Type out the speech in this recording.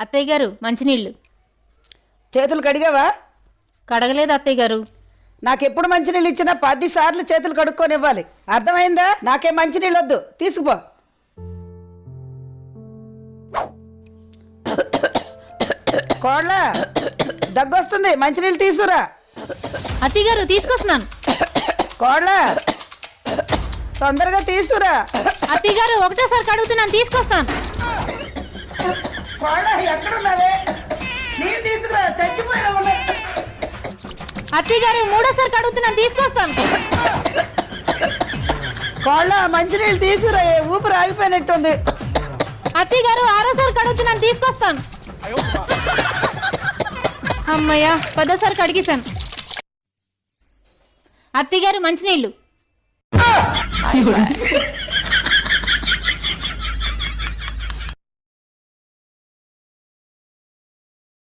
అత్తయ్య గారు మంచినీళ్ళు. చేతులు కడిగావా? కడగలేదు అత్తయ్య గారు. నాకెప్పుడు మంచినీళ్ళు ఇచ్చినా 10 సార్లు చేతులు కడుక్కొని ఇవ్వాలి, అర్థమైందా? నాకే మంచినీళ్ళు వద్దు, తీసుకుపో. కోళ్ళ దగ్గొస్తుంది, మంచినీళ్ళు తీసుకురా. అత్తయ్య గారు తీసుకొస్తున్నాను. కోళ్ళ తొందరగా తీసుకురా. అత్తయ్య గారు ఒకటేసారి కడుగుతున్నాను, తీసుకొస్తాను. కోళ్ళ ఎక్కడున్నావే? నీళ్ళు తీసుకురా, చచ్చిపోయినా ఉన్నాయి. అత్తయ్య గారు మూడోసారి కడుగుతున్నాను, తీసుకొస్తాను. కోళ్ళ మంచినీళ్ళు తీసుకురా, ఊపిరి ఆగిపోయినట్టుంది. అత్తయ్య గారు ఆరోసారి కడుగుతున్నాను, తీసుకొస్తాను. అమ్మయ్య 10వ సారి కడిగేశాను. అత్తయ్య గారు మంచినీళ్ళు.